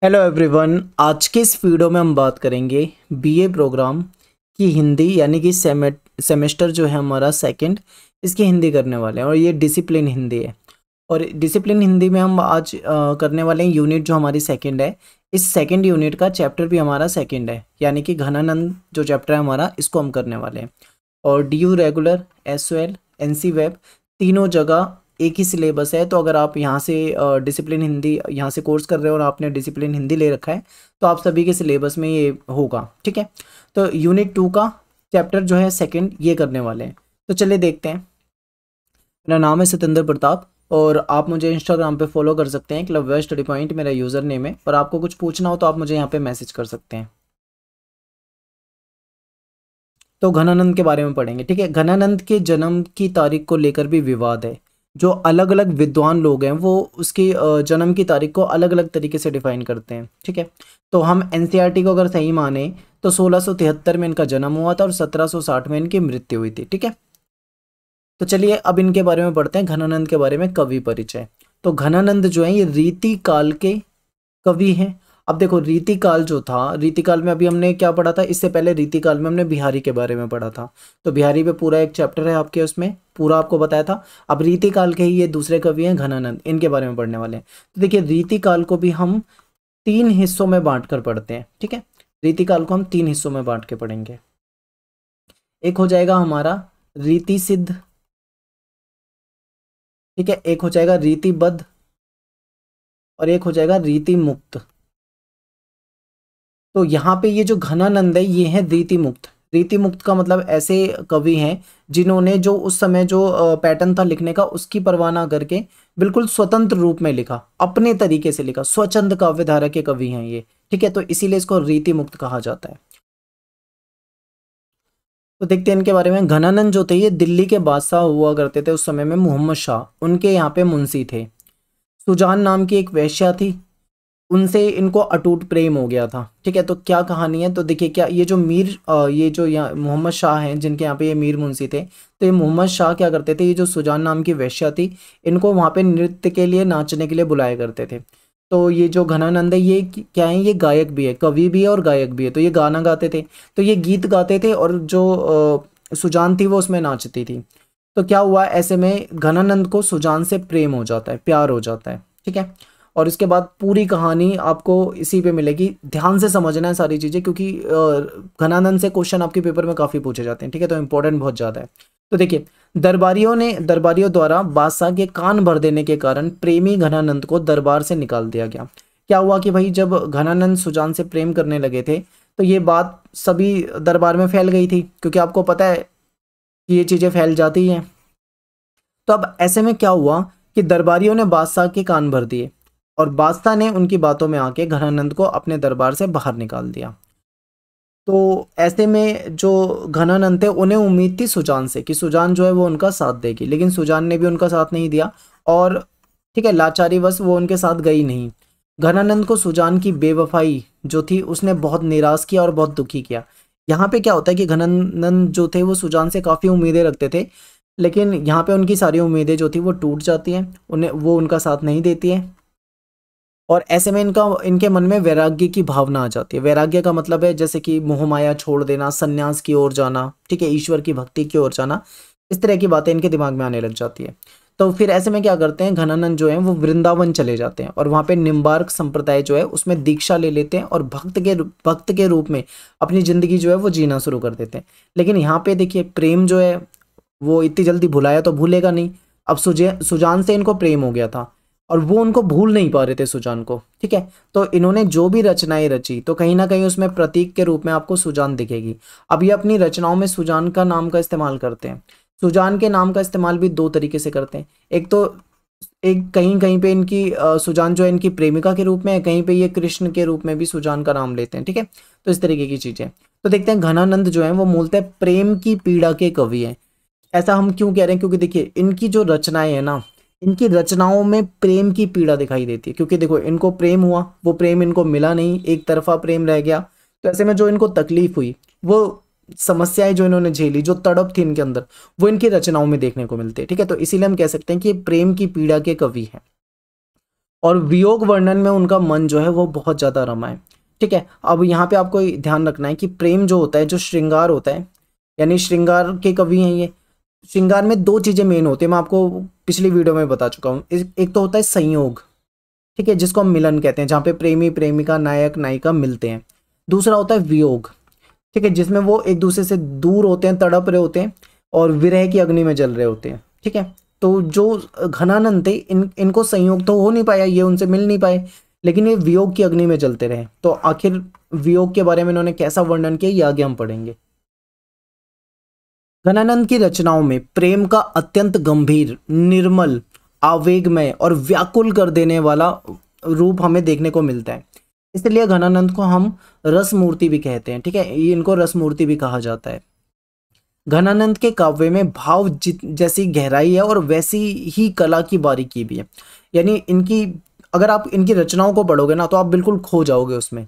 Hello everyone. आज के इस वीडियो में हम बात करेंगे बीए प्रोग्राम की हिंदी यानी कि सेमेस्टर जो है हमारा सेकंड, इसकी हिंदी करने वाले हैं और ये डिसिप्लिन हिंदी है। और डिसिप्लिन हिंदी में हम आज करने वाले हैं यूनिट जो हमारी सेकंड है। इस सेकंड यूनिट का चैप्टर भी हमारा सेकंड है, यानी कि घनानंद जो चैप्टर है हमारा, इसको हम करने वाले हैं। और D U regular, S O L, N C web, तीनों जगह एक ही सिलेबस है। तो अगर आप यहाँ से डिसिप्लिन हिंदी यहाँ से कोर्स कर रहे हो और आपने डिसिप्लिन हिंदी ले रखा है तो आप सभी के सिलेबस में ये होगा, ठीक है। तो यूनिट 2 का चैप्टर जो है सेकंड ये करने वाले हैं। तो चलिए देखते हैं। मेरा नाम है सतेंद्र प्रताप और आप मुझे इंस्टाग्राम पे फॉलो कर सकते हैं। क्लब वेस्ट स्टडी पॉइंट मेरा यूज़र नेम है। और आपको कुछ पूछना हो तो आप मुझे यहाँ पे मैसेज कर सकते हैं। तो घनानंद के बारे में पढ़ेंगे, ठीक है। घनानंद के जन्म की तारीख को लेकर भी विवाद है। जो अलग अलग विद्वान लोग हैं वो उसकी जन्म की तारीख को अलग अलग तरीके से डिफाइन करते हैं, ठीक है। तो हम एनसीईआरटी को अगर सही माने तो 1673 में इनका जन्म हुआ था और 1760 में इनकी मृत्यु हुई थी, ठीक है। तो चलिए अब इनके बारे में पढ़ते हैं। घनानंद के बारे में कवि परिचय। तो घनानंद जो है ये रीति काल के कवि हैं। अब देखो रीति काल जो था, रीति काल में अभी हमने क्या पढ़ा था, इससे पहले रीति काल में हमने बिहारी के बारे में पढ़ा था। तो बिहारी पे पूरा एक चैप्टर है आपके, उसमें पूरा आपको बताया था। अब रीति काल के ही ये दूसरे कवि हैं घनानंद, इनके बारे में पढ़ने वाले हैं। तो देखिए रीति काल को भी हम 3 हिस्सों में बांट कर पढ़ते हैं, ठीक है। रीति काल को हम 3 हिस्सों में बांट के पढ़ेंगे। एक हो जाएगा हमारा रीति सिद्ध, ठीक है। एक हो जाएगा रीतिबद्ध और एक हो जाएगा रीति मुक्त। तो यहाँ पे ये जो घनानंद है ये है रीति मुक्त। रीति मुक्त का मतलब ऐसे कवि हैं जिन्होंने जो उस समय जो पैटर्न था लिखने का उसकी परवाह ना करके बिल्कुल स्वतंत्र रूप में लिखा, अपने तरीके से लिखा। स्वच्छंद काव्य धारा के कवि हैं ये, ठीक है। तो इसीलिए इसको रीति मुक्त कहा जाता है। तो देखते हैं इनके बारे में। घनानंद जो थे ये दिल्ली के बादशाह हुआ करते थे उस समय में, मोहम्मद शाह उनके यहाँ पे मुंशी थे। सुजान नाम की एक वेश्या थी, उनसे इनको अटूट प्रेम हो गया था, ठीक है। तो क्या कहानी है, तो देखिए क्या ये जो ये जो यहाँ मोहम्मद शाह हैं जिनके यहाँ पे ये मीर मुंशी थे, तो ये मोहम्मद शाह क्या करते थे, ये जो सुजान नाम की वेश्या थी इनको वहाँ पे नृत्य के लिए, नाचने के लिए बुलाया करते थे। तो ये जो घनानंद है ये क्या है, ये गायक भी है, कवि भी है और गायक भी है। तो ये गाना गाते थे, तो ये गीत गाते थे और जो सुजान थी वो उसमें नाचती थी। तो क्या हुआ, ऐसे में घनानंद को सुजान से प्रेम हो जाता है, प्यार हो जाता है, ठीक है। और इसके बाद पूरी कहानी आपको इसी पे मिलेगी। ध्यान से समझना है सारी चीज़ें, क्योंकि घनानंद से क्वेश्चन आपके पेपर में काफ़ी पूछे जाते हैं, ठीक है। तो इंपॉर्टेंट बहुत ज़्यादा है। तो देखिए दरबारियों द्वारा बादशाह के कान भर देने के कारण प्रेमी घनानंद को दरबार से निकाल दिया गया। क्या हुआ कि भाई जब घनानंद सुजान से प्रेम करने लगे थे तो ये बात सभी दरबार में फैल गई थी, क्योंकि आपको पता है कि ये चीज़ें फैल जाती हैं। तो अब ऐसे में क्या हुआ कि दरबारियों ने बादशाह के कान भर दिए और बादशाह ने उनकी बातों में आके घनानंद को अपने दरबार से बाहर निकाल दिया। तो ऐसे में जो घनानंद थे उन्हें उम्मीद थी सुजान से कि सुजान जो है वो उनका साथ देगी, लेकिन सुजान ने भी उनका साथ नहीं दिया और ठीक है, लाचारी वश वो उनके साथ गई नहीं। घनानंद को सुजान की बेवफाई जो थी उसने बहुत निराश किया और बहुत दुखी किया। यहाँ पे क्या होता है कि घनानंद जो थे वो सुजान से काफ़ी उम्मीदें रखते थे, लेकिन यहाँ पे उनकी सारी उम्मीदें जो थी वो टूट जाती हैं, उन्हें वो उनका साथ नहीं देती है। और ऐसे में इनके मन में वैराग्य की भावना आ जाती है। वैराग्य का मतलब है जैसे कि मोह माया छोड़ देना, संन्यास की ओर जाना, ठीक है, ईश्वर की भक्ति की ओर जाना। इस तरह की बातें इनके दिमाग में आने लग जाती है। तो फिर ऐसे में क्या करते हैं, घनानंद जो है वो वृंदावन चले जाते हैं और वहाँ पे निम्बार्क संप्रदाय जो है उसमें दीक्षा ले लेते हैं और भक्त के रूप में अपनी ज़िंदगी जो है वो जीना शुरू कर देते हैं। लेकिन यहाँ पे देखिए प्रेम जो है वो इतनी जल्दी भुलाया तो भूलेगा नहीं। अब सुजान से इनको प्रेम हो गया था और वो उनको भूल नहीं पा रहे थे सुजान को, ठीक है। तो इन्होंने जो भी रचनाएं रची तो कहीं ना कहीं उसमें प्रतीक के रूप में आपको सुजान दिखेगी। अब ये अपनी रचनाओं में सुजान का नाम का इस्तेमाल करते हैं। सुजान के नाम का इस्तेमाल भी दो तरीके से करते हैं। एक तो एक कहीं कहीं पे इनकी सुजान जो है इनकी प्रेमिका के रूप में है, कहीं पे ये कृष्ण के रूप में भी सुजान का नाम लेते हैं, ठीक है। तो इस तरीके की चीजें। तो देखते हैं घनानंद जो है वो मूलतः प्रेम की पीड़ा के कवि हैं। ऐसा हम क्यों कह रहे हैं, क्योंकि देखिए इनकी जो रचनाएं है ना, इनकी रचनाओं में प्रेम की पीड़ा दिखाई देती है। क्योंकि देखो इनको प्रेम हुआ, वो प्रेम इनको मिला नहीं, एक तरफा प्रेम रह गया। तो ऐसे में जो इनको तकलीफ हुई, वो समस्याएं जो इन्होंने झेली, जो तड़प थी इनके अंदर, वो इनकी रचनाओं में देखने को मिलती है, ठीक है। तो इसीलिए हम कह सकते हैं कि ये प्रेम की पीड़ा के कवि हैं। और वियोग वर्णन में उनका मन जो है वो बहुत ज़्यादा रमा है। ठीक है, अब यहाँ पे आपको ध्यान रखना है कि प्रेम जो होता है, जो श्रृंगार होता है, यानी श्रृंगार के कवि हैं ये। श्रृंगार में दो चीज़ें मेन होती है, मैं आपको पिछली वीडियो में बता चुका हूँ। एक तो होता है संयोग, ठीक है, जिसको हम मिलन कहते हैं, जहाँ पे प्रेमी प्रेमिका नायक नायिका मिलते हैं। दूसरा होता है वियोग, ठीक है, जिसमें वो एक दूसरे से दूर होते हैं, तड़प रहे होते हैं और विरह की अग्नि में जल रहे होते हैं। ठीक है, तो जो घनानंद थे, इनको संयोग तो हो नहीं पाया, ये उनसे मिल नहीं पाए, लेकिन ये वियोग की अग्नि में जलते रहे। तो आखिर वियोग के बारे में इन्होंने कैसा वर्णन किया, ये आगे हम पढ़ेंगे। घनानंद की रचनाओं में प्रेम का अत्यंत गंभीर, निर्मल, आवेगमय और व्याकुल कर देने वाला रूप हमें देखने को मिलता है। इसलिए घनानंद को हम रसमूर्ति भी कहते हैं। ठीक है, ये इनको रसमूर्ति भी कहा जाता है। घनानंद के काव्य में भाव जैसी गहराई है और वैसी ही कला की बारीकी भी है। यानी इनकी, अगर आप इनकी रचनाओं को पढ़ोगे ना तो आप बिल्कुल खो जाओगे उसमें,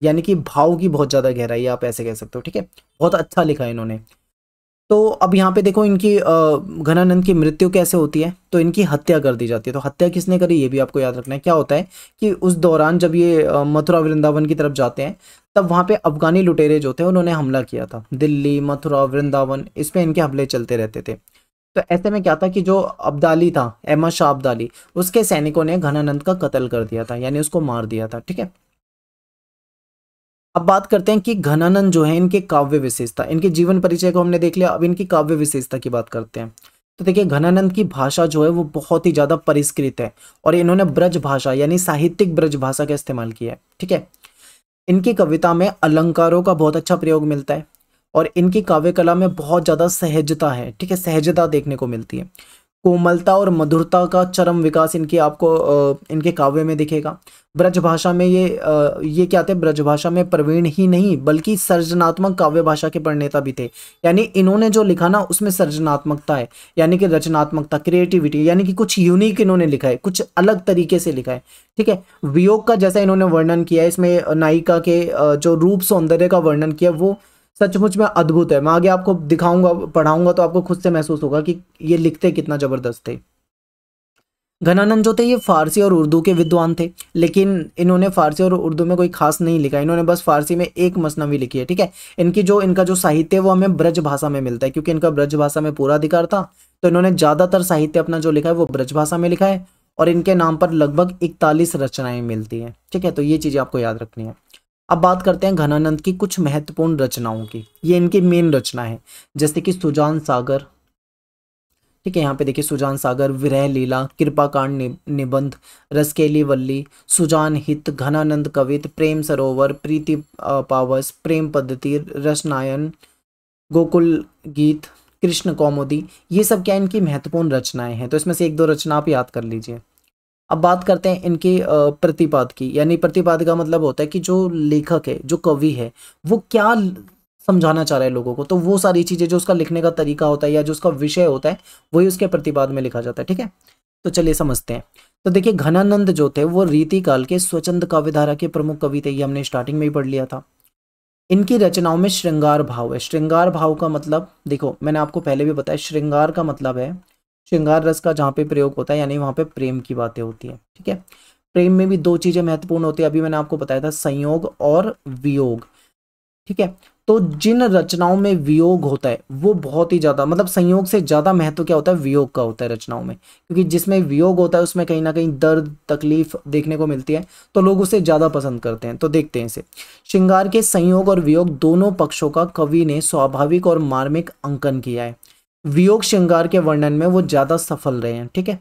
यानी कि भाव की बहुत ज़्यादा गहराई है, आप ऐसे कह सकते हो। ठीक है, बहुत अच्छा लिखा है इन्होंने। तो अब यहाँ पे देखो, इनकी घनानंद की मृत्यु कैसे होती है, तो इनकी हत्या कर दी जाती है। तो हत्या किसने करी, ये भी आपको याद रखना है। क्या होता है कि उस दौरान जब ये मथुरा वृंदावन की तरफ जाते हैं, तब वहाँ पे अफगानी लुटेरे जो थे उन्होंने हमला किया था। दिल्ली, मथुरा, वृंदावन, इस पे इनके हमले चलते रहते थे। तो ऐसे में क्या था कि जो अब्दाली था, अहमद शाह अब्दाली, उसके सैनिकों ने घनानंद का कत्ल कर दिया था, यानी उसको मार दिया था। ठीक है, अब बात करते हैं कि घनानंद जो है, इनके काव्य विशेषता, इनके जीवन परिचय को हमने देख लिया, अब इनकी काव्य विशेषता की बात करते हैं। तो देखिए, घनानंद की भाषा जो है वो बहुत ही ज्यादा परिष्कृत है और इन्होंने ब्रज भाषा यानी साहित्यिक ब्रज भाषा का इस्तेमाल किया है। ठीक है, इनकी कविता में अलंकारों का बहुत अच्छा प्रयोग मिलता है और इनकी काव्य कला में बहुत ज्यादा सहजता है। ठीक है, सहजता देखने को मिलती है। कोमलता और मधुरता का चरम विकास इनकी आपको इनके काव्य में दिखेगा। ब्रज भाषा में ये क्या थे, ब्रज भाषा में प्रवीण ही नहीं बल्कि सर्जनात्मक काव्य भाषा के प्रणेता भी थे। यानी इन्होंने जो लिखा ना उसमें सर्जनात्मकता है, यानी कि रचनात्मकता, क्रिएटिविटी, यानी कि कुछ यूनिक इन्होंने लिखा है, कुछ अलग तरीके से लिखा है। ठीक है, वियोग का जैसा इन्होंने वर्णन किया है, इसमें नायिका के जो रूप सौंदर्य का वर्णन किया वो सचमुच में अद्भुत है। मैं आगे आपको दिखाऊंगा, पढ़ाऊंगा, तो आपको खुद से महसूस होगा कि ये लिखते कितना जबरदस्त थे। घनानंद जो थे ये फारसी और उर्दू के विद्वान थे, लेकिन इन्होंने फारसी और उर्दू में कोई खास नहीं लिखा, इन्होंने बस फारसी में एक मसनवी लिखी है। ठीक है, इनका जो साहित्य है वो हमें ब्रज भाषा में मिलता है, क्योंकि इनका ब्रज भाषा में पूरा अधिकार था, तो इन्होंने ज़्यादातर साहित्य अपना जो लिखा है वो ब्रज भाषा में लिखा है और इनके नाम पर लगभग 41 रचनाएं मिलती हैं। ठीक है, तो ये चीज़ें आपको याद रखनी है। अब बात करते हैं घनानंद की कुछ महत्वपूर्ण रचनाओं की। ये इनकी मेन रचना है, जैसे कि सुजान सागर। ठीक है, यहाँ पे देखिए, सुजान सागर, विरह लीला, कृपा कांड निबंध, रसकेली वल्ली, सुजान हित, घनानंद कवित, प्रेम सरोवर, प्रीति पावस, प्रेम पद्धति, रसनायन, गोकुल गीत, कृष्ण कौमुदी, ये सब क्या इनकी महत्वपूर्ण रचनाएं हैं। तो इसमें से एक दो रचना आप याद कर लीजिए। अब बात करते हैं इनकी प्रतिपाद की, यानी प्रतिपाद का मतलब होता है कि जो लेखक है, जो कवि है, वो क्या समझाना चाह रहा है लोगों को। तो वो सारी चीजें, जो उसका लिखने का तरीका होता है या जो उसका विषय होता है, वही उसके प्रतिपाद में लिखा जाता है। ठीक है, तो चलिए समझते हैं। तो देखिए, घनानंद जो थे वो रीति काल के स्वच्छंद काव्यधारा के प्रमुख कवि थे, ये हमने स्टार्टिंग में ही पढ़ लिया था। इनकी रचनाओं में श्रृंगार भाव है। श्रृंगार भाव का मतलब देखो, मैंने आपको पहले भी बताया, श्रृंगार का मतलब है श्रृंगार रस का जहाँ पे प्रयोग होता है, यानी वहाँ पे प्रेम की बातें होती है। ठीक है, प्रेम में भी दो चीजें महत्वपूर्ण होती है, अभी मैंने आपको बताया था, संयोग और वियोग। ठीक है, तो जिन रचनाओं में वियोग होता है वो बहुत ही ज्यादा, मतलब संयोग से ज्यादा महत्व क्या होता है, वियोग का होता है रचनाओं में, क्योंकि जिसमें वियोग होता है उसमें कहीं ना कहीं दर्द, तकलीफ देखने को मिलती है, तो लोग उसे ज्यादा पसंद करते हैं। तो देखते हैं इसे। श्रृंगार के संयोग और वियोग दोनों पक्षों का कवि ने स्वाभाविक और मार्मिक अंकन किया है। वियोग श्रृंगार के वर्णन में वो ज्यादा सफल रहे हैं। ठीक है,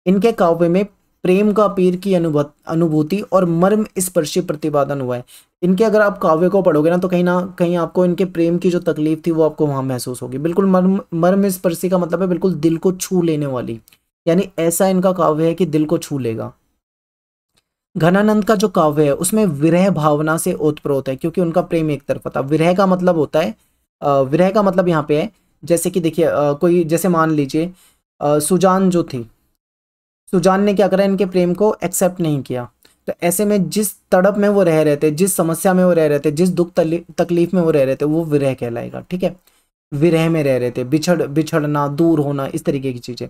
इनके काव्य में प्रेम का पीर की अनुभूति और मर्म स्पर्शी प्रतिपादन हुआ है। इनके अगर आप काव्य को पढ़ोगे ना, तो कहीं ना कहीं आपको इनके प्रेम की जो तकलीफ थी वो आपको वहां महसूस होगी। बिल्कुल मर्म स्पर्शी का मतलब है बिल्कुल दिल को छू लेने वाली, यानी ऐसा इनका काव्य है कि दिल को छू लेगा। घनानंद का जो काव्य है उसमें विरह भावना से ओतप्रोत है, क्योंकि उनका प्रेम एक तरफा था। विरह का मतलब होता है, विरह का मतलब यहाँ पे है, जैसे कि देखिए, कोई जैसे मान लीजिए सुजान जो थी, सुजान ने क्या करा, इनके प्रेम को एक्सेप्ट नहीं किया। तो ऐसे में जिस तड़प में वो रह रहे थे, जिस समस्या में वो रह रहे थे, जिस दुख तकलीफ में वो रह रहे थे, वो विरह कहलाएगा। ठीक है, विरह में रह रहे थे, बिछड़ना, दूर होना, इस तरीके की चीजें।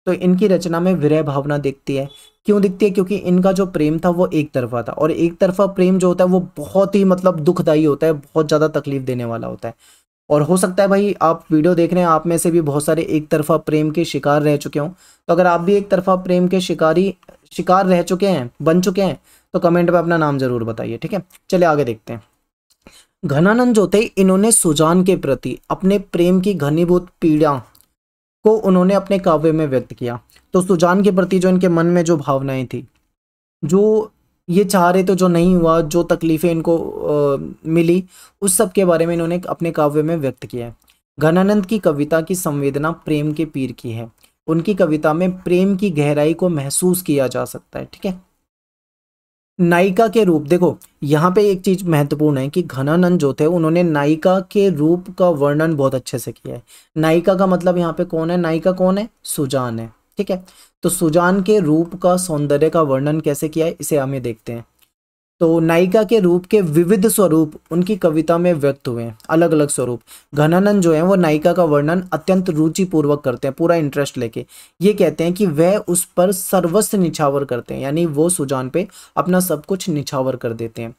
तो इनकी रचना में विरह भावना दिखती है। क्यों दिखती है? क्योंकि इनका जो प्रेम था वो एक तरफा था, और एक तरफा प्रेम जो होता है वो बहुत ही मतलब दुखदाई होता है, बहुत ज़्यादा तकलीफ देने वाला होता है। और हो सकता है भाई आप वीडियो देख रहे हैं, आप में से भी बहुत सारे एक तरफा प्रेम के शिकार रह चुके हों। तो अगर आप भी एक तरफा प्रेम के शिकार रह चुके हैं, बन चुके हैं, तो कमेंट में अपना नाम जरूर बताइए, ठीक है। चलिए आगे देखते हैं। घनानंद जो थे, इन्होंने सुजान के प्रति अपने प्रेम की घनीभूत पीड़ा को उन्होंने अपने काव्य में व्यक्त किया। तो सुजान के प्रति जो इनके मन में जो भावनाएं थी, जो ये चाह रहे थे, जो नहीं हुआ, जो तकलीफें इनको मिली, उस सब के बारे में इन्होंने अपने काव्य में व्यक्त किया है। घनानंद की कविता की संवेदना प्रेम के पीर की है। उनकी कविता में प्रेम की गहराई को महसूस किया जा सकता है, ठीक है। नायिका के रूप, देखो यहाँ पे एक चीज महत्वपूर्ण है कि घनानंद जो थे उन्होंने नायिका के रूप का वर्णन बहुत अच्छे से किया है। नायिका का मतलब यहाँ पे कौन है? नायिका कौन है? सुजान है, ठीक है। तो सुजान के रूप का, सौंदर्य का वर्णन कैसे किया है, इसे हमें देखते हैं। तो नायिका के रूप के विविध स्वरूप उनकी कविता में व्यक्त हुए हैं, अलग अलग स्वरूप। घनानंद जो है वो नायिका का वर्णन अत्यंत रुचि पूर्वक करते हैं, पूरा इंटरेस्ट लेके। ये कहते हैं कि वह उस पर सर्वस्व निछावर करते हैं, यानी वो सुजान पे अपना सब कुछ निछावर कर देते हैं।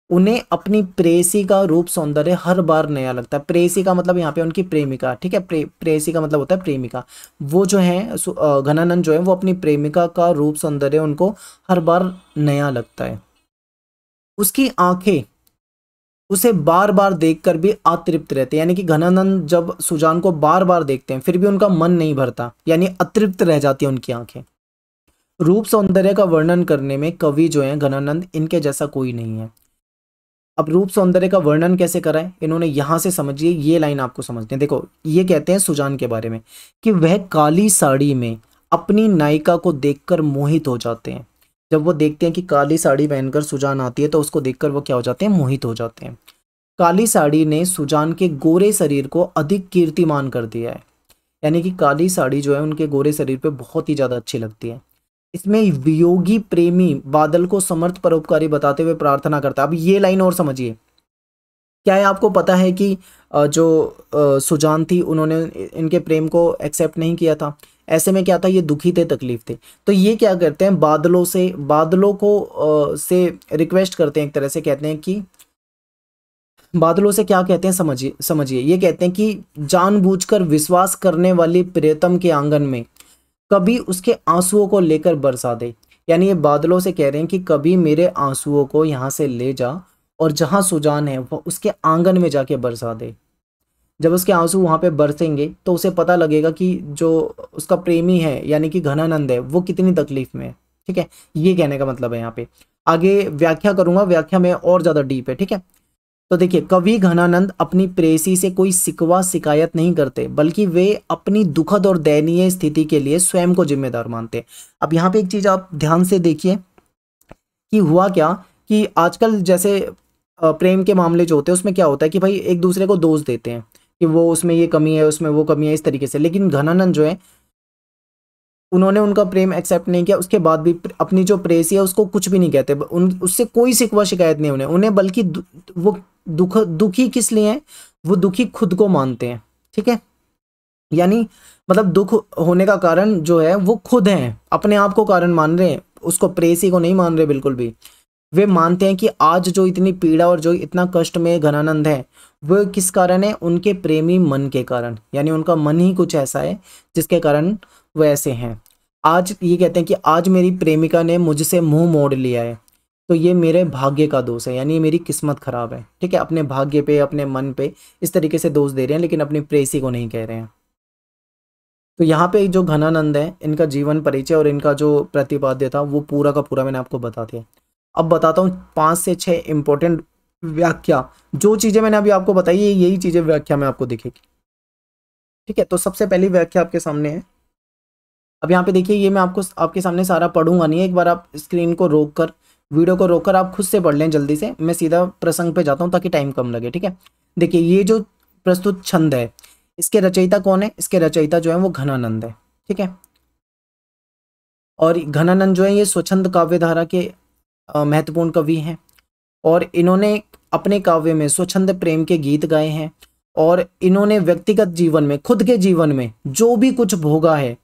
उन्हें अपनी प्रेयसी का रूप सौंदर्य हर बार नया लगता है। प्रेयसी का मतलब यहाँ पे उनकी प्रेमिका, ठीक है। प्रेयसी का मतलब होता है प्रेमिका। वो जो है घनानंद जो है वो अपनी प्रेमिका का रूप सौंदर्य उनको हर बार नया लगता है। उसकी आंखें उसे बार बार देखकर भी अतृप्त रहते हैं, यानी कि घनानंद जब सुजान को बार बार देखते हैं फिर भी उनका मन नहीं भरता, यानी अतृप्त रह जाती है उनकी आंखें। रूप सौंदर्य का वर्णन करने में कवि जो है घनानंद, इनके जैसा कोई नहीं है। अब रूप सौंदर्य का वर्णन कैसे करा है इन्होंने, यहां से समझिए, ये लाइन आपको समझते हैं। देखो ये कहते हैं सुजान के बारे में कि वह काली साड़ी में अपनी नायिका को देखकर मोहित हो जाते हैं। जब वो देखते हैं कि काली साड़ी पहनकर सुजान आती है तो उसको देखकर वो क्या हो जाते हैं? मोहित हो जाते हैं। काली साड़ी ने सुजान के गोरे शरीर को अधिक कीर्तिमान कर दिया है, यानी कि काली साड़ी जो है उनके गोरे शरीर पे बहुत ही ज्यादा अच्छी लगती है। इसमें वियोगी प्रेमी बादल को समर्थ परोपकारी बताते हुए प्रार्थना करता है। अब ये लाइन और समझिए, क्या है आपको पता है कि जो सुजान थी उन्होंने इनके प्रेम को एक्सेप्ट नहीं किया था। ऐसे में क्या था? ये दुखी थे, तकलीफ थे। तो ये क्या करते हैं? बादलों को से रिक्वेस्ट करते हैं, एक तरह से कहते हैं कि बादलों से क्या कहते हैं, समझिए ये कहते हैं कि जानबूझकर विश्वास करने वाली प्रियतम के आंगन में कभी उसके आंसुओं को लेकर बरसा दे। यानी ये बादलों से कह रहे हैं कि कभी मेरे आंसुओं को यहाँ से ले जा और जहां सुजान है वो उसके आंगन में जाके बरसा दे। जब उसके आंसू वहां पे बरसेंगे तो उसे पता लगेगा कि जो उसका प्रेमी है यानी कि घनानंद है वो कितनी तकलीफ में है, ठीक है। ये कहने का मतलब है। यहाँ पे आगे व्याख्या करूंगा, व्याख्या में और ज्यादा डीप है, ठीक है। तो देखिए, कवि घनानंद अपनी प्रेयसी से कोई शिकवा शिकायत नहीं करते, बल्कि वे अपनी दुखद और दयनीय स्थिति के लिए स्वयं को जिम्मेदार मानते हैं। अब यहाँ पे एक चीज आप ध्यान से देखिए कि हुआ क्या कि आजकल जैसे प्रेम के मामले जो होते हैं उसमें क्या होता है कि भाई एक दूसरे को दोष देते हैं कि वो उसमें ये कमी है, उसमें वो कमी है, इस तरीके से। लेकिन घनानंद जो है उन्होंने उनका प्रेम एक्सेप्ट नहीं किया, उसके बाद भी अपनी जो प्रेयसी है उसको कुछ भी नहीं कहते, उससे कोई शिकवा शिकायत नहीं उन्हें बल्कि वो दुखी किस लिए हैं? वो दुखी खुद को मानते हैं, ठीक है। यानी मतलब दुख होने का कारण जो है वो खुद है, अपने आप को कारण मान रहे हैं, उसको प्रेयसी को नहीं मान रहे बिल्कुल भी। वे मानते हैं कि आज जो इतनी पीड़ा और जो इतना कष्ट में घनानंद है वो किस कारण है? उनके प्रेमी मन के कारण, यानी उनका मन ही कुछ ऐसा है जिसके कारण वो ऐसे हैं। आज ये कहते हैं कि आज मेरी प्रेमिका ने मुझसे मुंह मोड़ लिया है, तो ये मेरे भाग्य का दोष है, यानी मेरी किस्मत खराब है, ठीक है। अपने भाग्य पे, अपने मन पे इस तरीके से दोष दे रहे हैं, लेकिन अपनी प्रेयसी को नहीं कह रहे हैं। तो यहाँ पे जो घनानंद है, इनका जीवन परिचय और इनका जो प्रतिपाद्य था वो पूरा का पूरा मैंने आपको बता दिया। अब बताता हूँ 5 से 6 इंपॉर्टेंट व्याख्या। जो चीजें मैंने अभी आपको बताई है यही चीजें व्याख्या में आपको दिखेगी, ठीक है। तो सबसे पहली व्याख्या आपके सामने है। अब यहाँ पे देखिए, ये मैं आपको आपके सामने सारा पढ़ूंगा नहीं, एक बार आप स्क्रीन को रोककर, वीडियो को रोककर आप खुद से पढ़ लें जल्दी से। मैं सीधा प्रसंग पे जाता हूँ ताकि टाइम कम लगे, ठीक है। देखिए, ये जो प्रस्तुत छंद है इसके रचयिता कौन है? इसके रचयिता जो है वो घनानंद है, ठीक है। और घनानंद जो है ये स्वच्छंद काव्य धारा के महत्वपूर्ण कवि हैं, और इन्होंने अपने काव्य में स्वच्छंद प्रेम के गीत गाए हैं, और इन्होंने व्यक्तिगत जीवन में, खुद के जीवन में जो भी कुछ भोगा है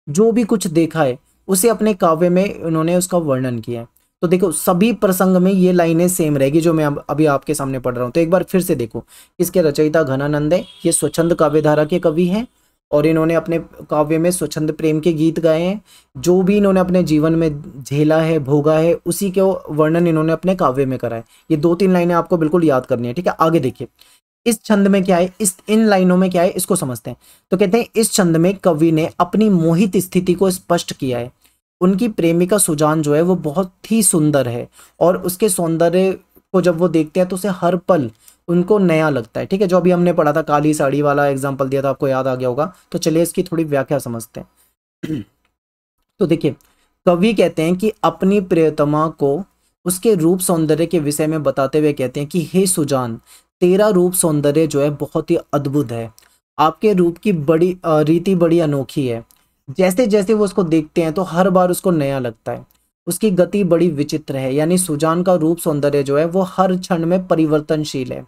जो भी कुछ देखा है उसे अपने काव्य में उन्होंने उसका वर्णन किया है। तो देखो सभी प्रसंग में ये लाइनें सेम रहेगी जो मैं अभी आपके सामने पढ़ रहा हूँ। तो एक बार फिर से देखो, इसके रचयिता घनानंद है, ये स्वच्छंद काव्यधारा के कवि हैं और इन्होंने अपने काव्य में स्वच्छंद प्रेम के गीत गाए हैं। जो भी इन्होंने अपने जीवन में झेला है, भोगा है, उसी के वर्णन इन्होंने अपने काव्य में करा है। ये 2-3 लाइनें आपको बिल्कुल याद करनी है, ठीक है। आगे देखिए इस छंद में क्या है, इस इन लाइनों में क्या है, इसको समझते हैं। तो कहते हैं इस छंद में कवि ने अपनी मोहित स्थिति को स्पष्ट किया है। उनकी प्रेमिका सुजान जो है वो बहुत ही सुंदर है और उसके सौंदर्य को जब वो देखते हैं तो उसे हर पल उनको नया लगता है, ठीक है। जो अभी हमने पढ़ा था, काली साड़ी वाला एग्जाम्पल दिया था, आपको याद आ गया होगा। तो चलिए इसकी थोड़ी व्याख्या समझते हैं। तो देखिए कवि कहते हैं कि अपनी प्रियतमा को उसके रूप सौंदर्य के विषय में बताते हुए कहते हैं कि हे सुजान, तेरा रूप सौंदर्य जो है बहुत ही अद्भुत है। आपके रूप की बड़ी रीति बड़ी अनोखी है। जैसे जैसे वो उसको देखते हैं तो हर बार उसको नया लगता है। उसकी गति बड़ी विचित्र है, यानी सुजान का रूप सौंदर्य जो है वो हर क्षण में परिवर्तनशील है।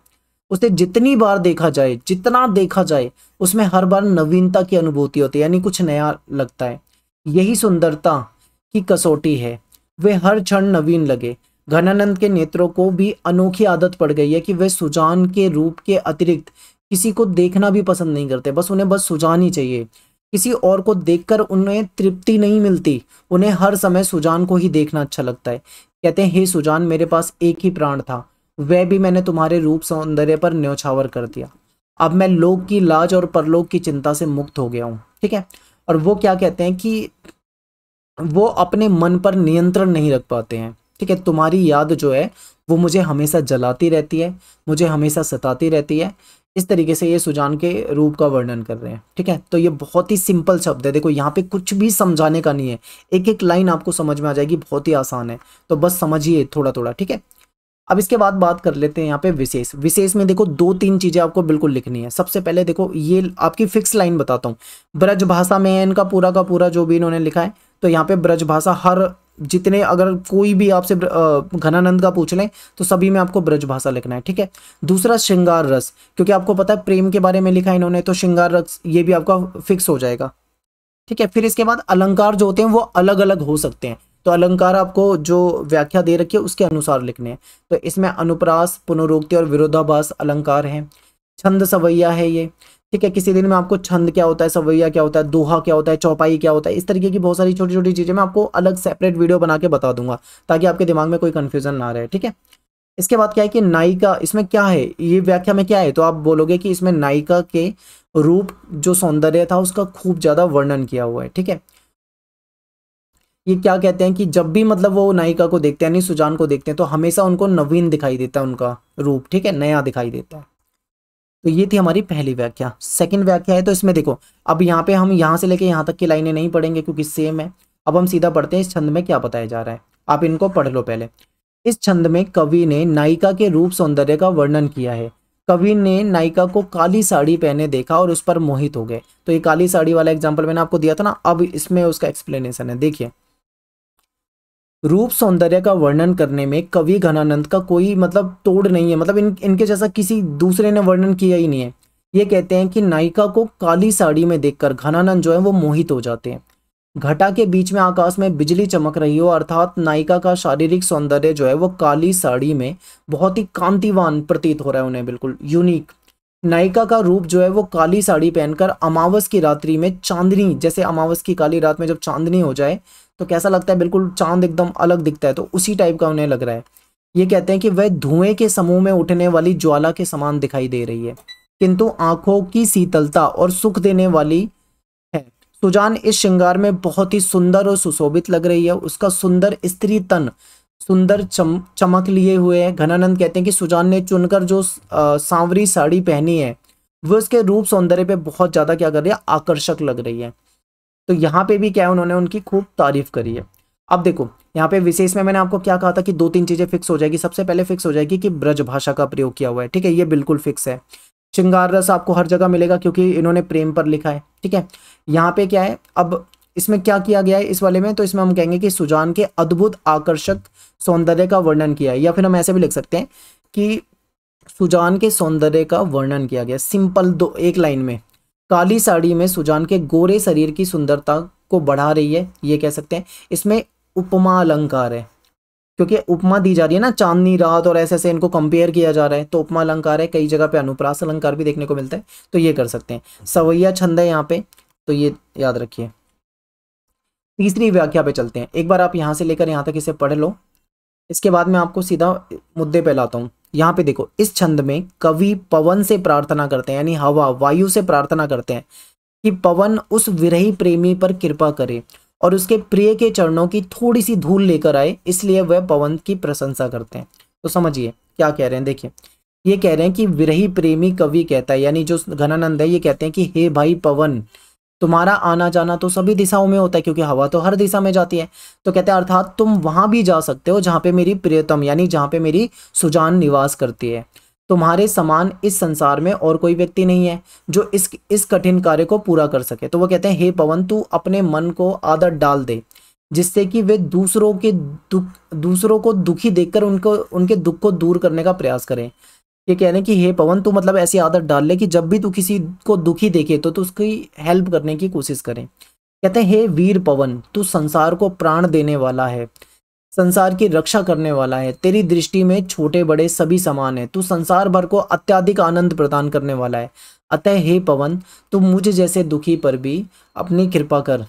उसे जितनी बार देखा जाए, जितना देखा जाए, उसमें हर बार नवीनता की अनुभूति होती है, यानी कुछ नया लगता है। यही सुंदरता की कसौटी है, वे हर क्षण नवीन लगे। घनानंद के नेत्रों को भी अनोखी आदत पड़ गई है कि वे सुजान के रूप के अतिरिक्त किसी को देखना भी पसंद नहीं करते। उन्हें बस सुजान ही चाहिए, किसी और को देखकर उन्हें तृप्ति नहीं मिलती। उन्हें हर समय सुजान को ही देखना अच्छा लगता है। कहते हैं हे सुजान, मेरे पास एक ही प्राण था, वह भी मैंने तुम्हारे रूप सौंदर्य पर न्यौछावर कर दिया। अब मैं लोक की लाज और परलोक की चिंता से मुक्त हो गया हूँ, ठीक है। और वो क्या कहते हैं कि वो अपने मन पर नियंत्रण नहीं रख पाते हैं, ठीक है। तुम्हारी याद जो है वो मुझे हमेशा जलाती रहती है, मुझे हमेशा सताती रहती है। इस तरीके से ये सुजान के रूप का वर्णन कर रहे हैं, ठीक है। तो ये बहुत ही सिंपल शब्द है, देखो यहाँ पे कुछ भी समझाने का नहीं है, एक एक लाइन आपको समझ में आ जाएगी, बहुत ही आसान है। तो बस समझिए थोड़ा थोड़ा, ठीक है। अब इसके बाद बात कर लेते हैं यहाँ पे विशेष। विशेष में देखो 2-3 चीजें आपको बिल्कुल लिखनी है। सबसे पहले देखो ये आपकी फिक्स लाइन बताता हूँ, ब्रज भाषा में है इनका पूरा का पूरा जो भी इन्होंने लिखा है। तो यहाँ पे ब्रज भाषा हर जितने, अगर कोई भी आपसे घनानंद का पूछ लें तो सभी में आपको ब्रज भाषा लिखना है, ठीक है। दूसरा श्रृंगार रस, क्योंकि आपको पता है प्रेम के बारे में लिखा है इन्होंने, तो श्रृंगार रस ये भी आपका फिक्स हो जाएगा, ठीक है। फिर इसके बाद अलंकार जो होते हैं वो अलग अलग हो सकते हैं। तो अलंकार आपको जो व्याख्या दे रखी है उसके अनुसार लिखने हैं। तो इसमें अनुप्रास, पुनरुक्ति और विरोधाभास अलंकार हैं। छंद सवैया है ये, ठीक है। किसी दिन में आपको छंद क्या होता है, सवैया क्या होता है, दोहा क्या होता है, चौपाई क्या होता है, इस तरीके की बहुत सारी छोटी छोटी चीजें मैं आपको अलग सेपरेट वीडियो बना के बता दूंगा ताकि आपके दिमाग में कोई कंफ्यूजन ना रहे, ठीक है। इसके बाद क्या है कि नायिका, इसमें क्या है, ये व्याख्या में क्या है, तो आप बोलोगे कि इसमें नायिका के रूप जो सौंदर्य था उसका खूब ज्यादा वर्णन किया हुआ है, ठीक है। ये क्या कहते हैं कि जब भी मतलब वो नायिका को देखते हैं, यानी सुजान को देखते हैं, तो हमेशा उनको नवीन दिखाई देता है, उनका रूप, ठीक है, नया दिखाई देता है। तो ये थी हमारी पहली व्याख्या। सेकंड व्याख्या है, तो इसमें देखो अब यहाँ पे हम यहाँ से लेके यहाँ तक की लाइनें नहीं पढ़ेंगे क्योंकि सेम है। अब हम सीधा पढ़ते हैं इस छंद में क्या बताया जा रहा है, आप इनको पढ़ लो पहले। इस छंद में कवि ने नायिका के रूप सौंदर्य का वर्णन किया है। कवि ने नायिका को काली साड़ी पहने देखा और उस पर मोहित हो गए। तो ये काली साड़ी वाला एग्जाम्पल मैंने आपको दिया था ना, अब इसमें उसका एक्सप्लेनेशन है, देखिए। रूप सौंदर्य का वर्णन करने में कवि घनानंद का कोई मतलब तोड़ नहीं है, मतलब इनके जैसा किसी दूसरे ने वर्णन किया ही नहीं है। ये कहते हैं कि नायिका को काली साड़ी में देखकर घनानंद जो है वो मोहित हो जाते हैं। घटा के बीच में आकाश में बिजली चमक रही हो, अर्थात नायिका का शारीरिक सौंदर्य जो है वो काली साड़ी में बहुत ही कांतिवान प्रतीत हो रहा है उन्हें, बिल्कुल यूनिक। नायिका का रूप जो है वो काली साड़ी पहनकर अमावस की रात्रि में चांदनी, जैसे अमावस की काली रात में जब चांदनी हो जाए तो कैसा लगता है, बिल्कुल चांद एकदम अलग दिखता है, तो उसी टाइप का उन्हें लग रहा है। ये कहते हैं कि वह धुएं के समूह में उठने वाली ज्वाला के समान दिखाई दे रही है, किंतु आंखों की शीतलता और सुख देने वाली है। सुजान इस श्रृंगार में बहुत ही सुंदर और सुशोभित लग रही है। उसका सुंदर स्त्री तन सुंदर चमक लिए हुए है। घनानंद कहते हैं कि सुजान ने चुनकर जो सांवरी साड़ी पहनी है वो उसके रूप सौंदर्य पे बहुत ज्यादा क्या कर रही है, आकर्षक लग रही है। तो यहाँ पे भी क्या है, उन्होंने उनकी खूब तारीफ करी है। अब देखो यहाँ पे विशेष में मैंने आपको क्या कहा था कि 2-3 चीजें फिक्स हो जाएगी। सबसे पहले फिक्स हो जाएगी कि ब्रज भाषा का प्रयोग किया हुआ है, ठीक है, ये बिल्कुल फिक्स है। श्रृंगार रस आपको हर जगह मिलेगा क्योंकि इन्होंने प्रेम पर लिखा है, ठीक है। यहाँ पे क्या है, अब इसमें क्या किया गया है इस वाले में, तो इसमें हम कहेंगे कि सुजान के अद्भुत आकर्षक सौंदर्य का वर्णन किया है, या फिर हम ऐसे भी लिख सकते हैं कि सुजान के सौंदर्य का वर्णन किया गया। सिंपल एक लाइन में, काली साड़ी में सुजान के गोरे शरीर की सुंदरता को बढ़ा रही है, ये कह सकते हैं। इसमें उपमा अलंकार है, क्योंकि उपमा दी जा रही है ना, चांदनी रात और ऐसे ऐसे इनको कंपेयर किया जा रहा है, तो उपमा अलंकार है। कई जगह पे अनुप्रास अलंकार भी देखने को मिलता है, तो ये कर सकते हैं। सवैया छंद है यहाँ पे, तो ये याद रखिए। तीसरी व्याख्या पे चलते हैं। एक बार आप यहाँ से लेकर यहाँ तक इसे पढ़ लो, इसके बाद मैं आपको सीधा मुद्दे पे लाता हूँ। यहाँ पे देखो, इस छंद में कवि पवन से प्रार्थना करते हैं, यानी हवा वायु से प्रार्थना करते हैं कि पवन उस विरही प्रेमी पर कृपा करे और उसके प्रिय के चरणों की थोड़ी सी धूल लेकर आए, इसलिए वह पवन की प्रशंसा करते हैं। तो समझिए क्या कह रहे हैं। देखिए, ये कह रहे हैं कि विरही प्रेमी कवि कहता है, यानी जो घनानंद है, ये कहते हैं कि हे भाई पवन, तुम्हारा आना जाना तो सभी दिशाओं में होता है, क्योंकि हवा तो हर दिशा में जाती है। तो कहते हैं अर्थात तुम वहां भी जा सकते हो जहां पे मेरी प्रियतम, यानी जहां पे मेरी सुजान निवास करती है। तुम्हारे समान इस संसार में और कोई व्यक्ति नहीं है जो इस कठिन कार्य को पूरा कर सके। तो वो कहते हैं, हे पवन, तू अपने मन को आदत डाल दे, जिससे कि वे दूसरों को दुखी देखकर उनके दुख को दूर करने का प्रयास करें। ये कह रहे हैं कि हे पवन, तू मतलब ऐसी आदत डाल ले कि जब भी तू किसी को दुखी देखे तो तू उसकी हेल्प करने की कोशिश करें। कहते हैं, हे वीर पवन, तू संसार को प्राण देने वाला है, संसार की रक्षा करने वाला है। तेरी दृष्टि में छोटे बड़े सभी समान है। तू संसार भर को अत्यधिक आनंद प्रदान करने वाला है। अतः हे पवन, तू मुझ जैसे दुखी पर भी अपनी कृपा कर,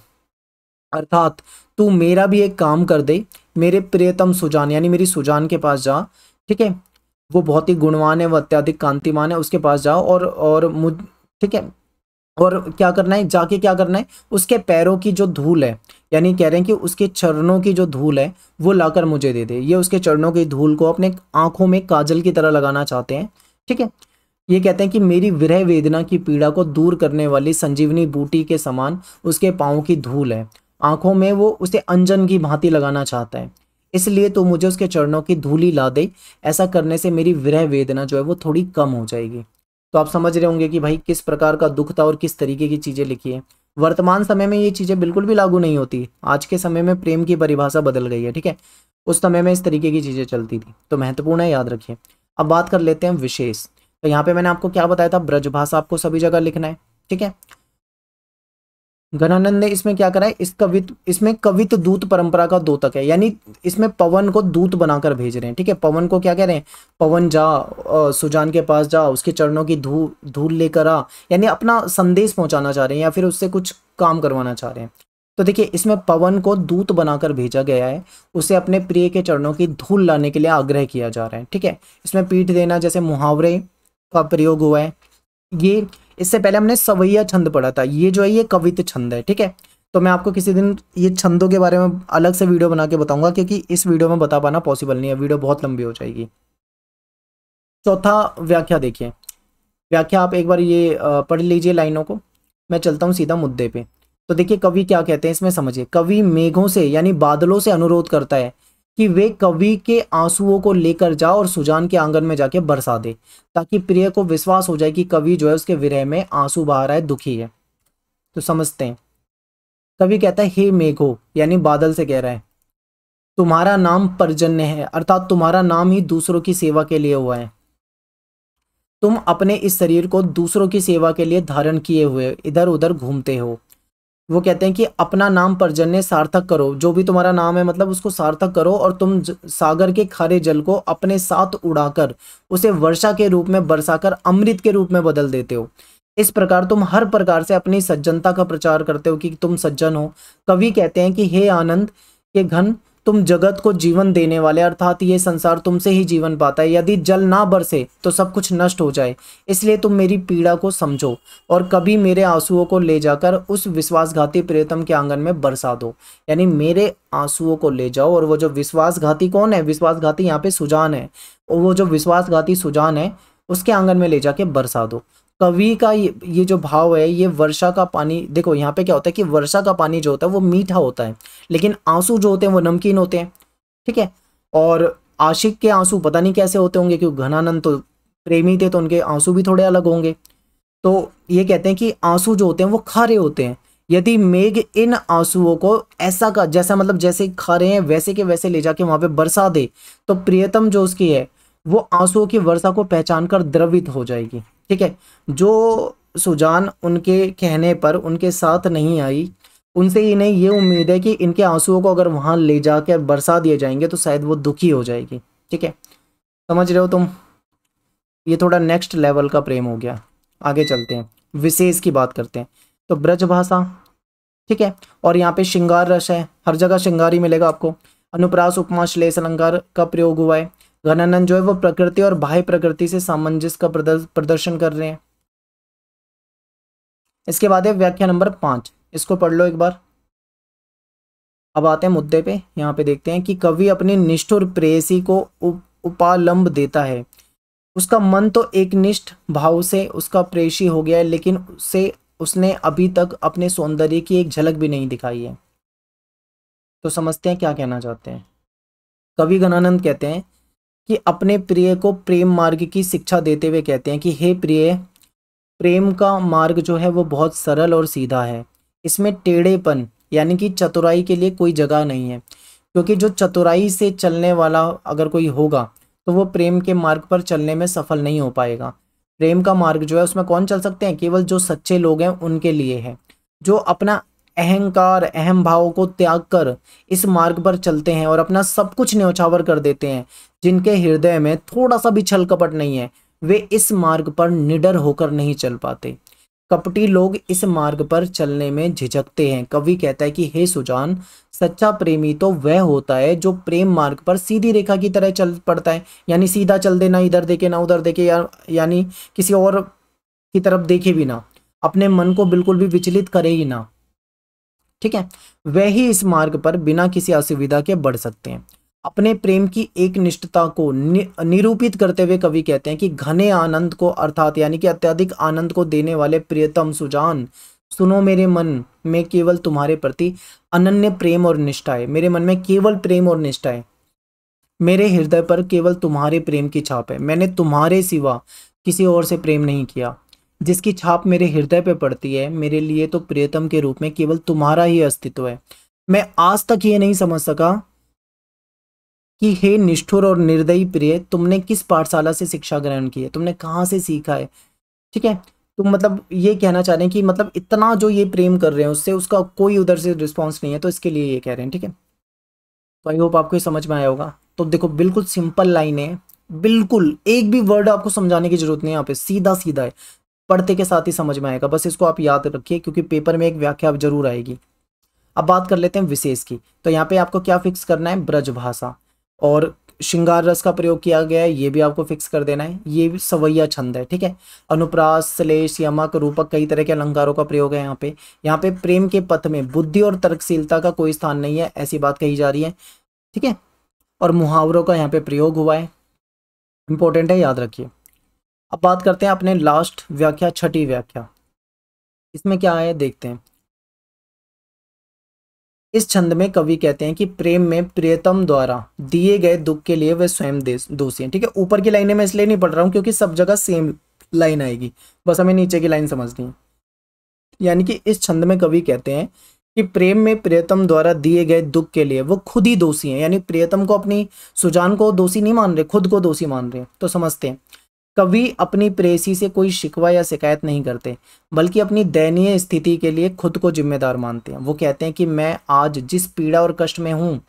अर्थात तू मेरा भी एक काम कर दे। मेरे प्रियतम सुजान, यानी मेरी सुजान के पास जा, ठीक है, वो बहुत ही गुणवान है, वो अत्यधिक कांतिमान है, उसके पास जाओ और मुझ, ठीक है, और क्या करना है, जाके क्या करना है, उसके पैरों की जो धूल है, यानी कह रहे हैं कि उसके चरणों की जो धूल है वो लाकर मुझे दे दे। ये उसके चरणों की धूल को अपने आंखों में काजल की तरह लगाना चाहते हैं, ठीक है। ये कहते हैं कि मेरी विरह वेदना की पीड़ा को दूर करने वाली संजीवनी बूटी के समान उसके पाँव की धूल है, आंखों में वो उसे अंजन की भांति लगाना चाहता है, इसलिए तो मुझे उसके चरणों की धूली ला दे। ऐसा करने से मेरी विरह वेदना जो है वो थोड़ी कम हो जाएगी। तो आप समझ रहे होंगे कि भाई किस प्रकार का दुख था और किस तरीके की चीज़ें लिखी है। वर्तमान समय में ये चीज़ें बिल्कुल भी लागू नहीं होती। आज के समय में प्रेम की परिभाषा बदल गई है, ठीक है। उस समय में इस तरीके की चीज़ें चलती थी, तो महत्वपूर्ण है, याद रखिए। अब बात कर लेते हैं विशेष। तो यहाँ पे मैंने आपको क्या बताया था, ब्रज भाषा आपको सभी जगह लिखना है, ठीक है। घनानंद ने इसमें क्या करा है, इसमें कवित दूत परंपरा का द्योतक है, यानी इसमें पवन को दूत बनाकर भेज रहे हैं, ठीक है। पवन को क्या कह रहे हैं, पवन जा, सुजान के पास जा, उसके चरणों की धूल लेकर आ, यानी अपना संदेश पहुंचाना चाह रहे हैं या फिर उससे कुछ काम करवाना चाह रहे हैं। तो देखिए, इसमें पवन को दूत बनाकर भेजा गया है, उसे अपने प्रिय के चरणों की धूल लाने के लिए आग्रह किया जा रहा है, ठीक है। इसमें पीठ देना जैसे मुहावरे का प्रयोग हुआ है। ये इससे पहले हमने सवैया छंद पढ़ा था, ये जो है ये कवित छंद है, ठीक है। तो मैं आपको किसी दिन ये छंदों के बारे में अलग से वीडियो बना के बताऊंगा, क्योंकि इस वीडियो में बता पाना पॉसिबल नहीं है, वीडियो बहुत लंबी हो जाएगी। चौथा व्याख्या देखिए, व्याख्या आप एक बार ये पढ़ लीजिए लाइनों को, मैं चलता हूँ सीधा मुद्दे पे। तो देखिए कवि क्या कहते हैं इसमें, समझिए। कवि मेघों से यानी बादलों से अनुरोध करता है कि वे कवि के आंसुओं को लेकर जा और सुजान के आंगन में जाके बरसा दे, ताकि प्रिय को विश्वास हो जाए कि कवि जो है उसके विरह में आंसू बहा रहा है, दुखी है। तो समझते हैं, कवि कहता है, हे मेघो, यानी बादल से कह रहा है, तुम्हारा नाम पर्जन्य है, अर्थात तुम्हारा नाम ही दूसरों की सेवा के लिए हुआ है। तुम अपने इस शरीर को दूसरों की सेवा के लिए धारण किए हुए इधर उधर घूमते हो। वो कहते हैं कि अपना नाम पर्जन्य सार्थक करो, जो भी तुम्हारा नाम है मतलब उसको सार्थक करो, और तुम सागर के खारे जल को अपने साथ उड़ाकर उसे वर्षा के रूप में बरसाकर अमृत के रूप में बदल देते हो। इस प्रकार तुम हर प्रकार से अपनी सज्जनता का प्रचार करते हो कि तुम सज्जन हो। कवि कहते हैं कि हे आनंद के घन, तुम जगत को जीवन देने वाले, अर्थात ये संसार तुमसे ही जीवन पाता है। यदि जल ना बरसे तो सब कुछ नष्ट हो जाए, इसलिए तुम मेरी पीड़ा को समझो और कभी मेरे आंसुओं को ले जाकर उस विश्वासघाती प्रियतम के आंगन में बरसा दो। यानी मेरे आंसुओं को ले जाओ, और वो जो विश्वासघाती कौन है, विश्वासघाती यहाँ पे सुजान है, और वो जो विश्वासघाती सुजान है उसके आंगन में ले जाके बरसा दो। कवि का ये जो भाव है, ये वर्षा का पानी, देखो यहाँ पे क्या होता है कि वर्षा का पानी जो होता है वो मीठा होता है, लेकिन आंसू जो होते हैं वो नमकीन होते हैं, ठीक है। और आशिक के आंसू पता नहीं कैसे होते होंगे, क्योंकि घनानंद तो प्रेमी थे तो उनके आंसू भी थोड़े अलग होंगे। तो ये कहते हैं कि आंसू जो होते हैं वो खारे होते हैं। यदि मेघ इन आंसुओं को ऐसा का जैसा, मतलब जैसे खारे हैं वैसे के वैसे ले जाके वहां पे बरसा दे, तो प्रियतम जो उसकी है वो आंसुओं की वर्षा को पहचान कर द्रवित हो जाएगी, ठीक है। जो सुजान उनके कहने पर उनके साथ नहीं आई, उनसे इन्हें ये उम्मीद है कि इनके आंसुओं को अगर वहां ले जाकर बरसा दिए जाएंगे तो शायद वो दुखी हो जाएगी। ठीक है, समझ रहे हो तुम? ये थोड़ा नेक्स्ट लेवल का प्रेम हो गया। आगे चलते हैं, विशेष की बात करते हैं। तो ब्रज भाषा, ठीक है, और यहाँ पे श्रृंगार रस है, हर जगह श्रृंगार ही मिलेगा आपको। अनुप्रास, उपमा, श्लेष अलंकार का प्रयोग हुआ है। घनानंद जो है वो प्रकृति और बाह्य प्रकृति से सामंजस्य का प्रदर्शन कर रहे हैं। इसके बाद है व्याख्या नंबर 5, इसको पढ़ लो एक बार। अब आते हैं मुद्दे पे। यहाँ पे देखते हैं कि कवि अपनी निष्ठुर प्रेयसी को उपालंब देता है। उसका मन तो एक निष्ठ भाव से उसका प्रेयसी हो गया है, लेकिन उसने अभी तक अपने सौंदर्य की एक झलक भी नहीं दिखाई है। तो समझते हैं क्या कहना चाहते हैं। कवि घनानंद कहते हैं कि अपने प्रिय को प्रेम मार्ग की शिक्षा देते हुए कहते हैं कि हे प्रिय, प्रेम का मार्ग जो है वो बहुत सरल और सीधा है। इसमें टेढ़ेपन यानी कि चतुराई के लिए कोई जगह नहीं है, क्योंकि जो चतुराई से चलने वाला अगर कोई होगा तो वो प्रेम के मार्ग पर चलने में सफल नहीं हो पाएगा। प्रेम का मार्ग जो है उसमें कौन चल सकते हैं? केवल जो सच्चे लोग हैं उनके लिए है, जो अपना अहंकार, अहम भाव को त्याग कर इस मार्ग पर चलते हैं और अपना सब कुछ न्यौछावर कर देते हैं। जिनके हृदय में थोड़ा सा भी छल कपट नहीं है, वे इस मार्ग पर निडर होकर नहीं चल पाते। कपटी लोग इस मार्ग पर चलने में झिझकते हैं। कवि कहता है कि हे सुजान, सच्चा प्रेमी तो वह होता है जो प्रेम मार्ग पर सीधी रेखा की तरह चल पड़ता है, यानी सीधा चल देना, इधर देखे ना उधर देखे, यानी किसी और की तरफ देखे भी ना, अपने मन को बिल्कुल भी विचलित करे ही ना। ठीक है, वह ही इस मार्ग पर बिना किसी असुविधा के बढ़ सकते हैं। अपने प्रेम की एक निष्ठता को निरूपित करते हुए कवि कहते हैं कि घने आनंद को, अर्थात यानी कि अत्यधिक आनंद को देने वाले प्रियतम सुजान, सुनो, मेरे मन में केवल तुम्हारे प्रति अनन्य प्रेम और निष्ठा है। मेरे मन में केवल प्रेम और निष्ठा है। मेरे हृदय पर केवल तुम्हारे प्रेम की छाप है। मैंने तुम्हारे सिवा किसी और से प्रेम नहीं किया। जिसकी छाप मेरे हृदय पे पड़ती है, मेरे लिए तो प्रियतम के रूप में केवल तुम्हारा ही अस्तित्व है। मैं आज तक ये नहीं समझ सका कि हे निष्ठुर और निर्दयी प्रिय, तुमने किस पाठशाला से शिक्षा ग्रहण की है, तुमने कहाँ से सीखा है। ठीक है, तो मतलब ये कहना चाह रहे हैं कि मतलब इतना जो ये प्रेम कर रहे हैं उससे उसका कोई उधर से रिस्पॉन्स नहीं है, तो इसके लिए ये कह रहे हैं। ठीक है, तो आई होप आपको ये समझ में आया होगा। तो देखो, बिल्कुल सिंपल लाइन है, बिल्कुल एक भी वर्ड आपको समझाने की जरूरत नहीं है, यहाँ पे सीधा सीधा है, पढ़ते के साथ ही समझ में आएगा। बस इसको आप याद रखिए, क्योंकि पेपर में एक व्याख्या जरूर आएगी। अब बात कर लेते हैं विशेष की। तो यहाँ पे आपको क्या फिक्स करना है? ब्रज भाषा और श्रृंगार रस का प्रयोग किया गया है, ये भी आपको फिक्स कर देना है। ये भी सवैया छंद है। ठीक है, अनुप्रास, श्लेष, यमक, रूपक, कई तरह के अलंकारों का प्रयोग है यहाँ पे। यहाँ पे प्रेम के पथ में बुद्धि और तर्कशीलता का कोई स्थान नहीं है, ऐसी बात कही जा रही है। ठीक है, और मुहावरों का यहाँ पे प्रयोग हुआ है, इंपॉर्टेंट है, याद रखिए। अब बात करते हैं अपने लास्ट व्याख्या, छठी व्याख्या। इसमें क्या है देखते हैं। इस छंद में कवि कहते हैं कि प्रेम में प्रियतम द्वारा दिए गए दुख के लिए वे स्वयं दोषी हैं। ठीक है, ऊपर की लाइनें मैं इसलिए नहीं पढ़ रहा हूं क्योंकि सब जगह सेम लाइन आएगी, बस हमें नीचे की लाइन समझनी है। यानी कि इस छंद में कवि कहते हैं कि प्रेम में प्रियतम द्वारा दिए गए दुख के लिए वो खुद ही दोषी हैं, यानी प्रियतम को, अपनी सुजान को दोषी नहीं मान रहे, खुद को दोषी मान रहे हैं। तो समझते हैं, कवि अपनी प्रेयसी से कोई शिकवा या शिकायत नहीं करते, बल्कि अपनी दयनीय स्थिति के लिए खुद को जिम्मेदार मानते हैं। वो कहते हैं कि मैं आज जिस पीड़ा और कष्ट में हूँ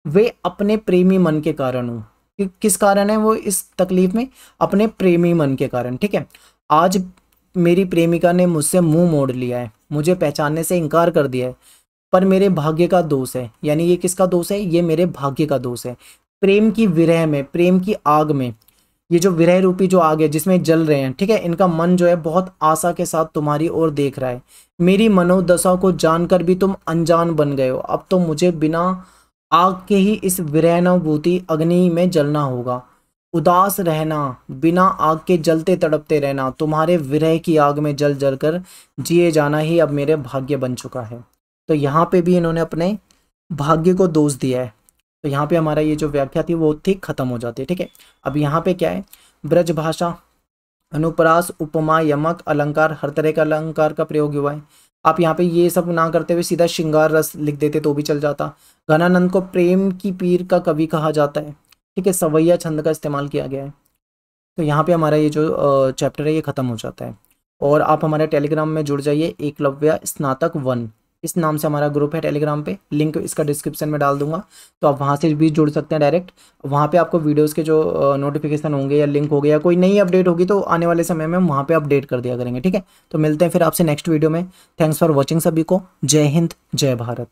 वे अपने प्रेमी मन के कारण हूँ। किस कारण है वो इस तकलीफ में? अपने प्रेमी मन के कारण। ठीक है, आज मेरी प्रेमिका ने मुझसे मुंह मोड़ लिया है, मुझे पहचानने से इनकार कर दिया है, पर मेरे भाग्य का दोष है। यानी ये किसका दोष है? ये मेरे भाग्य का दोष है। प्रेम की विरह में, प्रेम की आग में, ये जो विरह रूपी जो आग है जिसमें जल रहे हैं, ठीक है, इनका मन जो है बहुत आशा के साथ तुम्हारी ओर देख रहा है। मेरी मनोदशा को जानकर भी तुम अनजान बन गए हो। अब तो मुझे बिना आग के ही इस विरहानुभूति अग्नि में जलना होगा। उदास रहना, बिना आग के जलते तड़पते रहना, तुम्हारे विरह की आग में जल जल कर जिए जाना ही अब मेरे भाग्य बन चुका है। तो यहाँ पे भी इन्होंने अपने भाग्य को दोष दिया है। तो यहाँ पे हमारा ये जो व्याख्या थी वो ठीक खत्म हो जाती है। ठीक है, अब यहाँ पे क्या है? ब्रज भाषा, अनुप्रास, उपमा, यमक, अलंकार, हर तरह का अलंकार का प्रयोग हुआ है। आप यहाँ पे ये सब ना करते हुए सीधा श्रृंगार रस लिख देते तो भी चल जाता। घनानंद को प्रेम की पीर का कवि कहा जाता है। ठीक है, सवैया छंद का इस्तेमाल किया गया है। तो यहाँ पे हमारा ये जो चैप्टर है ये खत्म हो जाता है। और आप हमारे टेलीग्राम में जुड़ जाइए, एकलव्य स्नातक 1। इस नाम से हमारा ग्रुप है टेलीग्राम पे, लिंक इसका डिस्क्रिप्शन में डाल दूंगा, तो आप वहाँ से भी जुड़ सकते हैं डायरेक्ट। वहाँ पे आपको वीडियोस के जो नोटिफिकेशन होंगे या लिंक हो गया या कोई नई अपडेट होगी तो आने वाले समय में हम वहाँ पे अपडेट कर दिया करेंगे, ठीक है। तो मिलते हैं फिर आपसे नेक्स्ट वीडियो में। थैंक्स फॉर वॉचिंग सभी को। जय हिंद, जय भारत।